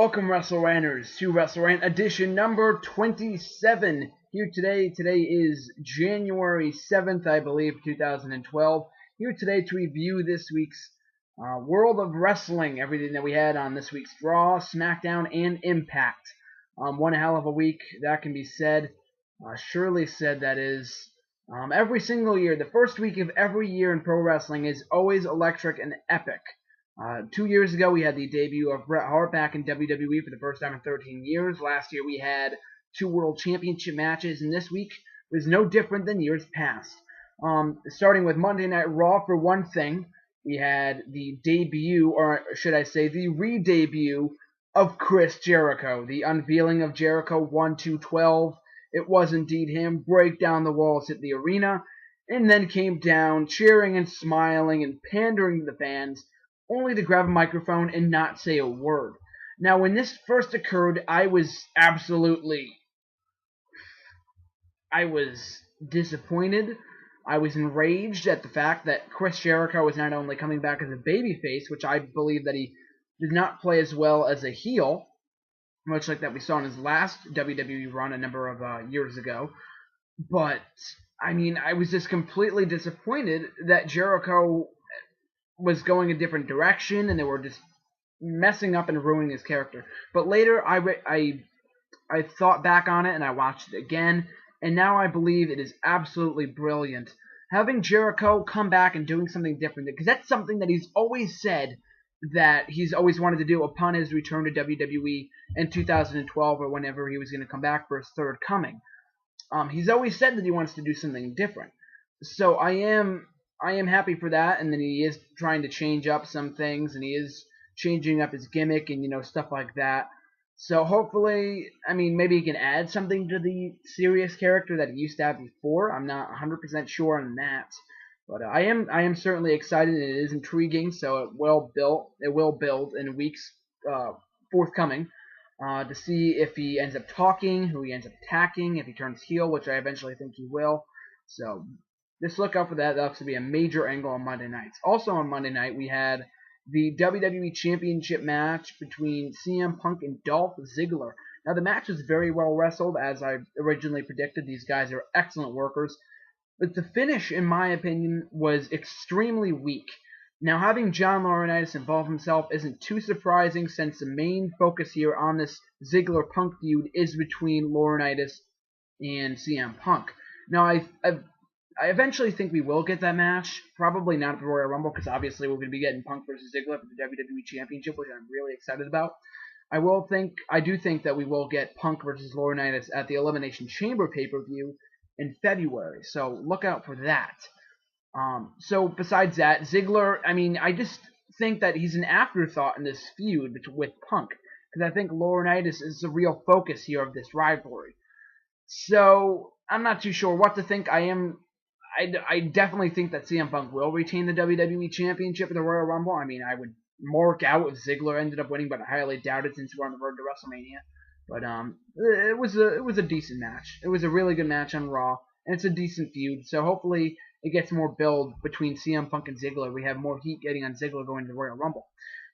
Welcome, WrestleRanters, to WrestleRant edition number 27. Here today. Today is January 7th, I believe, 2012. Here today to review this week's World of Wrestling, everything that we had on this week's Raw, SmackDown, and Impact. One hell of a week, that can be said. Surely said, that is. Every single year, the first week of every year in pro wrestling is always electric and epic. 2 years ago, we had the debut of Bret Hart back in WWE for the first time in 13 years. Last year, we had 2 World Championship matches, and this week was no different than years past. Starting with Monday Night Raw, for one thing, we had the debut, or should I say, the re-debut of Chris Jericho. The unveiling of Jericho 1-2-12. It was indeed him. Break down the walls, hit the arena, and then came down, cheering and smiling and pandering to the fans, only to grab a microphone and not say a word. Now, when this first occurred, I was disappointed. I was enraged at the fact that Chris Jericho was not only coming back as a babyface, which I believe that he did not play as well as a heel, much like that we saw in his last WWE run a number of years ago, but, I mean, I was just completely disappointed that Jericho was going a different direction, and they were just messing up and ruining his character. But later, I thought back on it, and I watched it again, and now I believe it is absolutely brilliant. Having Jericho come back and doing something different, because that's something that he's always said that he's always wanted to do upon his return to WWE in 2012, or whenever he was going to come back for his third coming. He's always said that he wants to do something different. So I am happy for that, and then he is trying to change up some things, and he is changing up his gimmick and, stuff like that. So hopefully, I mean, maybe he can add something to the serious character that he used to have before. I'm not 100% sure on that. But I am certainly excited, and it is intriguing, so it will build in weeks forthcoming to see if he ends up talking, who he ends up attacking, if he turns heel, which I eventually think he will. So just look out for that. That looks to be a major angle on Monday nights. Also on Monday night, we had the WWE Championship match between CM Punk and Dolph Ziggler. Now, the match was very well wrestled, as I originally predicted. These guys are excellent workers. But the finish, in my opinion, was extremely weak. Now, having John Laurinaitis involve himself isn't too surprising, since the main focus here on this Ziggler-Punk feud is between Laurinaitis and CM Punk. Now, I eventually think we will get that match. Probably not at the Royal Rumble, because obviously we're going to be getting Punk versus Ziggler for the WWE Championship, which I'm really excited about. I do think that we will get Punk versus Laurinaitis at the Elimination Chamber pay-per-view in February, so look out for that. So besides that, Ziggler, I mean, I just think that he's an afterthought in this feud with Punk, because I think Laurinaitis is the real focus here of this rivalry. So I'm not too sure what to think. I definitely think that CM Punk will retain the WWE Championship at the Royal Rumble. I mean, I would mark out if Ziggler ended up winning, but I highly doubt it, since we're on the road to WrestleMania. But it was a decent match. It was a really good match on Raw, and it's a decent feud. So hopefully it gets more build between CM Punk and Ziggler. We have more heat getting on Ziggler going to the Royal Rumble.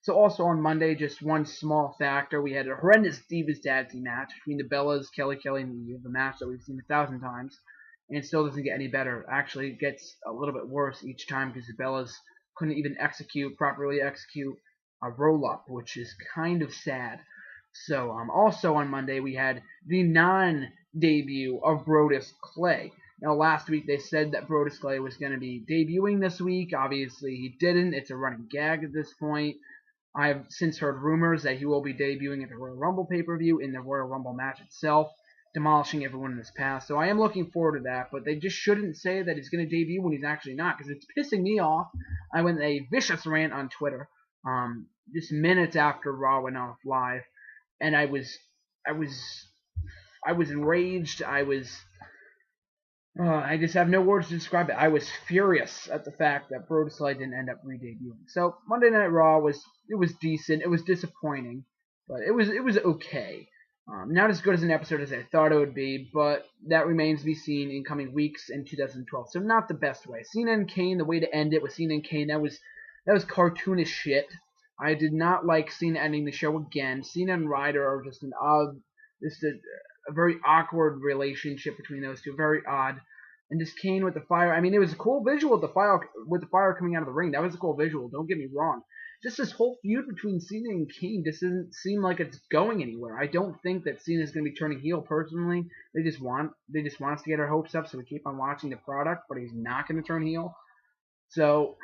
So also on Monday, just one small factor, we had a horrendous Divas Tag Team match between the Bellas, Kelly and the match that we've seen 1,000 times, and it still doesn't get any better. Actually, it gets a little bit worse each time, because the Bellas couldn't even properly execute a roll-up, which is kind of sad. So also on Monday, we had the non-debut of Brodus Clay. Now, last week they said that Brodus Clay was going to be debuting this week. Obviously, he didn't. It's a running gag at this point. I have since heard rumors that he will be debuting at the Royal Rumble pay-per-view in the Royal Rumble match itself, demolishing everyone in his past. So I am looking forward to that, but they just shouldn't say that he's going to debut when he's actually not, because it's pissing me off. I went a vicious rant on Twitter just minutes after Raw went off live, and I was enraged. I just have no words to describe it. I was furious at the fact that Brodus Clay didn't end up re-debuting. So Monday Night Raw was decent. It was disappointing, but it was okay. Not as good as an episode as I thought it would be, but that remains to be seen in coming weeks in 2012. So not the best way. Cena and Kane, the way to end it with Cena and Kane, that was cartoonish shit. I did not like Cena ending the show again. Cena and Ryder are just a very awkward relationship between those two, very odd. And just Kane with the fire. I mean, it was a cool visual with the fire coming out of the ring. That was a cool visual. Don't get me wrong. Just this whole feud between Cena and Kane just doesn't seem like it's going anywhere. I don't think that Cena is going to be turning heel personally. They just want us to get our hopes up, so we keep on watching the product. But he's not going to turn heel. So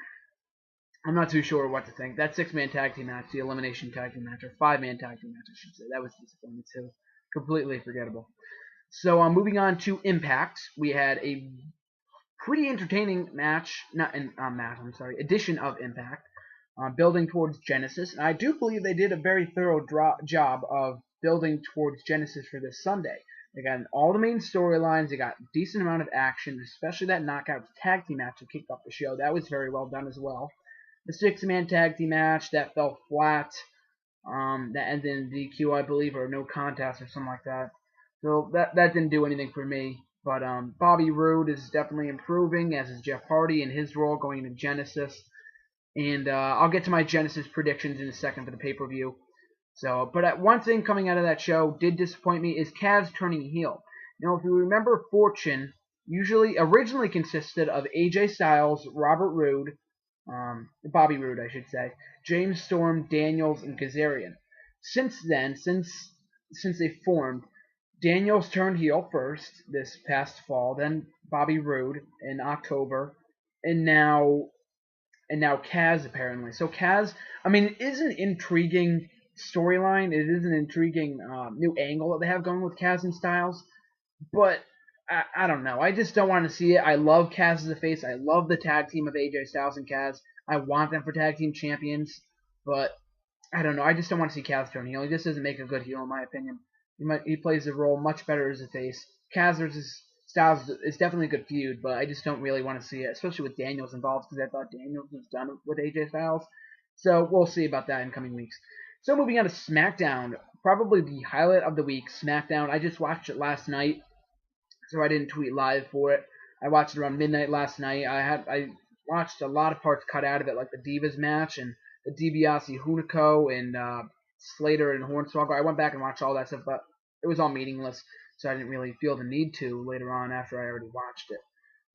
I'm not too sure what to think. That 6-man tag team match, the elimination tag team match, or 5-man tag team match, I should say, that was disappointing too. Completely forgettable. So moving on to Impact, we had a pretty entertaining edition of Impact, building towards Genesis. And I do believe they did a very thorough job of building towards Genesis for this Sunday. They got all the main storylines. They got a decent amount of action, especially that knockout tag team match that kicked off the show. That was very well done as well. The 6-man tag team match, that fell flat. That ended in DQ, I believe, or no contest or something like that. So that didn't do anything for me. But Bobby Roode is definitely improving, as is Jeff Hardy in his role going into Genesis. And I'll get to my Genesis predictions in a second for the pay-per-view. So, but one thing coming out of that show did disappoint me is Kaz turning heel. Now, if you remember, Fortune originally consisted of AJ Styles, Robert Roode, Bobby Roode, I should say, James Storm, Daniels, and Kazarian. Since then, since they formed, Daniels turned heel first this past fall, then Bobby Roode in October, and now Kaz apparently. So Kaz, I mean, it is an intriguing storyline. It is an intriguing new angle that they have going with Kaz and Styles, but I don't know. I just don't want to see it. I love Kaz as a face. I love the tag team of AJ Styles and Kaz. I want them for tag team champions, but I don't know. I just don't want to see Kaz turn heel. He just doesn't make a good heel, in my opinion. He plays the role much better as a face. Kaz versus Styles is definitely a good feud, but I just don't really want to see it, especially with Daniels involved, because I thought Daniels was done with AJ Styles. So we'll see about that in coming weeks. So moving on to SmackDown, probably the highlight of the week, SmackDown. I just watched it last night, so I didn't tweet live for it. I watched it around midnight last night. I watched a lot of parts cut out of it, like the Divas match and the DiBiase Hunico and Slater and Hornswoggle. I went back and watched all that stuff, but it was all meaningless, so I didn't really feel the need to later on after I already watched it.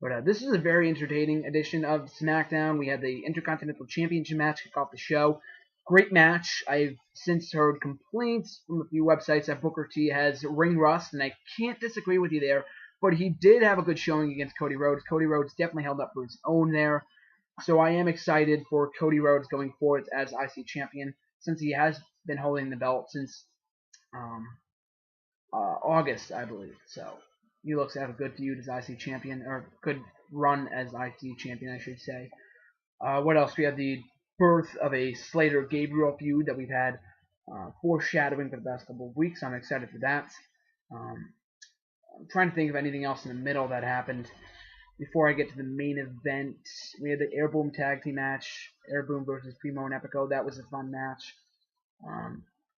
But this is a very entertaining edition of SmackDown. We had the Intercontinental Championship match kick off the show. Great match. I've since heard complaints from a few websites that Booker T has ring rust, and I can't disagree with you there. But he did have a good showing against Cody Rhodes. Cody Rhodes definitely held up for his own there. So I am excited for Cody Rhodes going forward as IC champion, since he has been holding the belt since August, I believe. So he looks to have a good feud as IC champion, or good run as IC champion, I should say. What else? We have the birth of a Slater-Gabriel feud that we've had foreshadowing for the past couple of weeks. I'm excited for that. I'm trying to think of anything else in the middle that happened before I get to the main event. We had the Airboom tag team match, Airboom versus Primo and Epico. That was a fun match.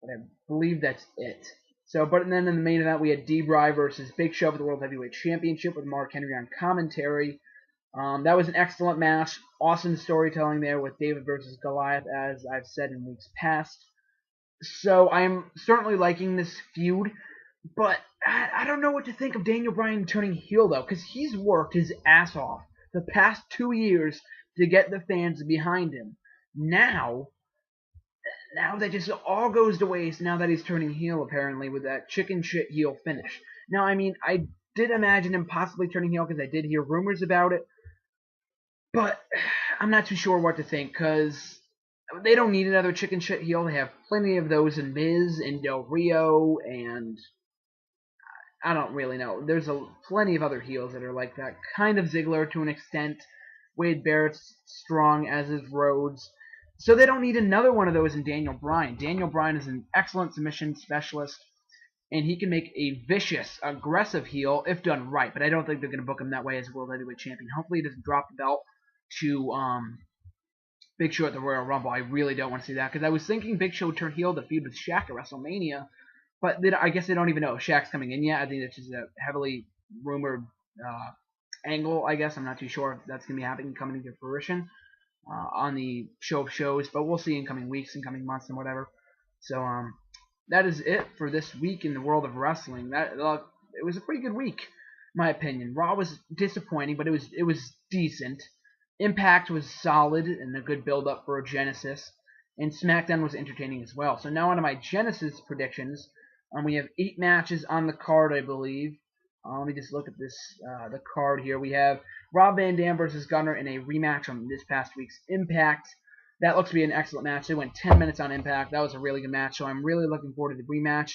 But I believe that's it. So, but then in the main event, we had D-Bry versus Big Show for the World Heavyweight Championship with Mark Henry on commentary. That was an excellent match. Awesome storytelling there with David versus Goliath, as I've said in weeks past. So I am certainly liking this feud, but I don't know what to think of Daniel Bryan turning heel, though, because he's worked his ass off the past 2 years to get the fans behind him. Now that just all goes to waste now that he's turning heel, apparently, with that chicken shit heel finish. Now, I mean, I did imagine him possibly turning heel because I did hear rumors about it, but I'm not too sure what to think, because they don't need another chicken shit heel. They have plenty of those in Miz and Del Rio, and I don't really know. There's plenty of other heels that are like that. Kind of Ziggler to an extent. Wade Barrett's strong, as is Rhodes. So they don't need another one of those in Daniel Bryan. Daniel Bryan is an excellent submission specialist, and he can make a vicious, aggressive heel if done right. But I don't think they're going to book him that way as World Heavyweight Champion. Hopefully he doesn't drop the belt to Big Show at the Royal Rumble. I really don't want to see that, because I was thinking Big Show would turn heel to feud with Shaq at WrestleMania, but I guess they don't even know if Shaq's coming in yet. I think that's just a heavily rumored angle, I guess. I'm not too sure if that's going to be happening, coming into fruition. on the show of shows, but we'll see in coming weeks and coming months and whatever. So that is it for this week in the world of wrestling. It was a pretty good week, in my opinion. Raw was disappointing, but it was decent. Impact was solid and a good build up for a Genesis, and SmackDown was entertaining as well. So now on to my Genesis predictions. We have 8 matches on the card, I believe. Let me just look at this the card here. We have Rob Van Dam versus Gunner in a rematch from this past week's Impact. That looks to be an excellent match. They went 10 minutes on Impact. That was a really good match, so I'm really looking forward to the rematch.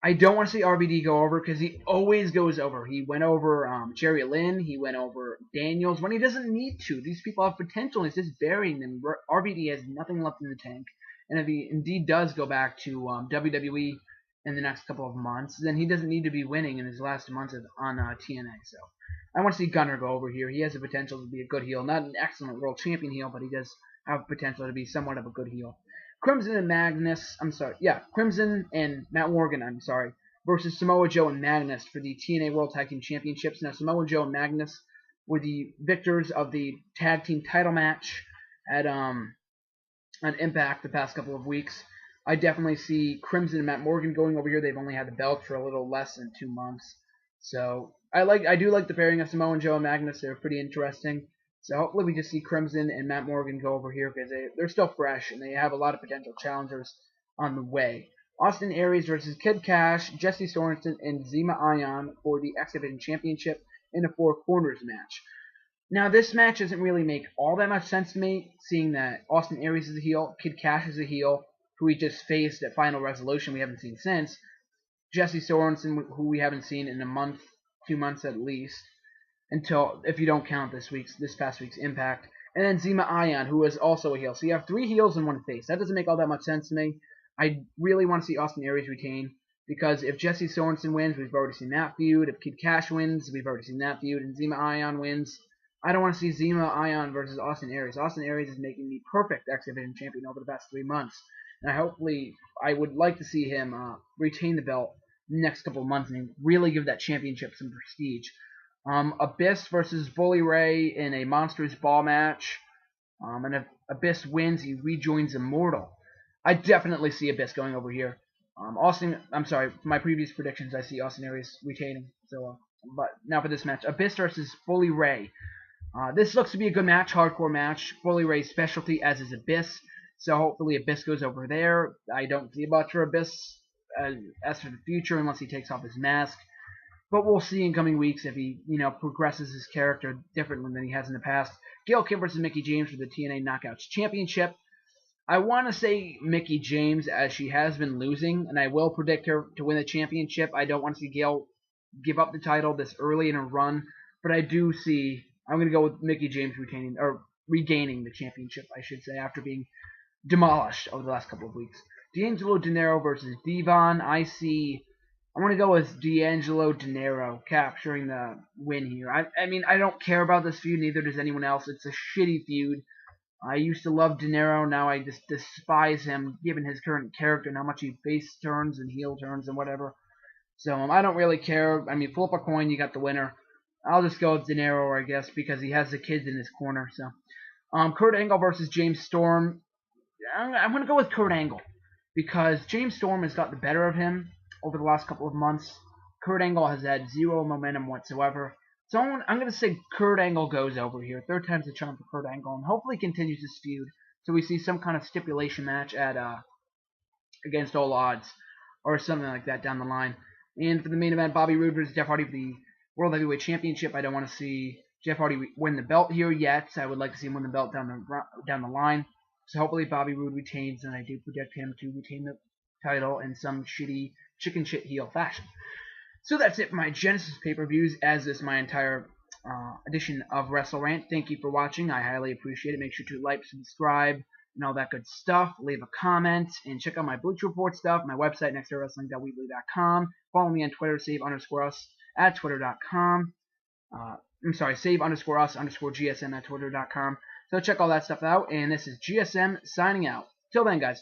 I don't want to see RVD go over because he always goes over. He went over Jerry Lynn. He went over Daniels when he doesn't need to. These people have potential, and he's just burying them. RVD has nothing left in the tank. And if he indeed does go back to WWE in the next couple of months, then he doesn't need to be winning in his last months on TNA. So I want to see Gunner go over here. He has the potential to be a good heel. Not an excellent world champion heel, but he does have potential to be somewhat of a good heel. Crimson and Matt Morgan, versus Samoa Joe and Magnus for the TNA World Tag Team Championships. Now, Samoa Joe and Magnus were the victors of the tag team title match at on Impact the past couple of weeks. I definitely see Crimson and Matt Morgan going over here. They've only had the belt for a little less than 2 months. So I do like the pairing of Samoa Joe and Magnus. They're pretty interesting. So hopefully we just see Crimson and Matt Morgan go over here because they're still fresh and they have a lot of potential challengers on the way. Austin Aries versus Kid Cash, Jesse Sorensen, and Zima Ion for the X Division Championship in a 4 corners match. Now this match doesn't really make all that much sense to me, seeing that Austin Aries is a heel, Kid Cash is a heel, who we just faced at Final Resolution we haven't seen since, Jesse Sorensen, who we haven't seen in a month, 2 months at least, until, if you don't count this past week's Impact, and then Zima Ion, who is also a heel. So you have 3 heels and 1 face. That doesn't make all that much sense to me. I really want to see Austin Aries retain, because if Jesse Sorensen wins, we've already seen that feud. If Kid Cash wins, we've already seen that feud. And Zima Ion wins, I don't want to see Zima Ion versus Austin Aries. Austin Aries is making the perfect X Division champion over the past 3 months. And I would like to see him retain the belt the next couple of months and really give that championship some prestige. Abyss versus Bully Ray in a Monsters Ball match. And if Abyss wins, he rejoins Immortal. I definitely see Abyss going over here. For my previous predictions, I see Austin Aries retaining. So, but now for this match, Abyss versus Bully Ray. This looks to be a good match, hardcore match. Bully Ray's specialty, as is Abyss. So hopefully Abyss goes over there. I don't see much for Abyss as for the future unless he takes off his mask. But we'll see in coming weeks if he, progresses his character differently than he has in the past. Gail Kim versus Mickie James for the TNA Knockouts Championship. I want to say Mickie James, as she has been losing, and I will predict her to win the championship. I don't want to see Gail give up the title this early in her run, but I'm going to go with Mickie James regaining the championship, I should say, after being demolished over the last couple of weeks. D'Angelo Dinero versus Devon. I want to go with D'Angelo Dinero capturing the win here. I don't care about this feud, neither does anyone else. It's a shitty feud. I used to love Dinero, now I just despise him, given his current character and how much he face turns and heel turns and whatever. So, I don't really care. Flip a coin, you got the winner. I'll just go with Dinero, I guess, because he has the kids in his corner. So, Kurt Angle versus James Storm. I'm going to go with Kurt Angle, because James Storm has got the better of him over the last couple of months. Kurt Angle has had 0 momentum whatsoever. So I'm going to say Kurt Angle goes over here. 3rd time's the charm for Kurt Angle, and hopefully continues this feud. So we see some kind of stipulation match at against all odds, or something like that down the line. And for the main event, Bobby Roode versus Jeff Hardy for the World Heavyweight Championship. I don't want to see Jeff Hardy win the belt here yet. I would like to see him win the belt down the line. So hopefully Bobby Roode retains, and I do predict him to retain the title in some shitty chicken shit heel fashion. So that's it for my Genesis pay-per-views, as is my entire edition of WrestleRant. Thank you for watching. I highly appreciate it. Make sure to like, subscribe, and all that good stuff. Leave a comment, and check out my Bleacher Report stuff, my website, nextwrestling.weebly.com. Follow me on Twitter, save_us at twitter.com. save_us_GSM at twitter.com. So check all that stuff out, and this is GSM signing out. Till then, guys.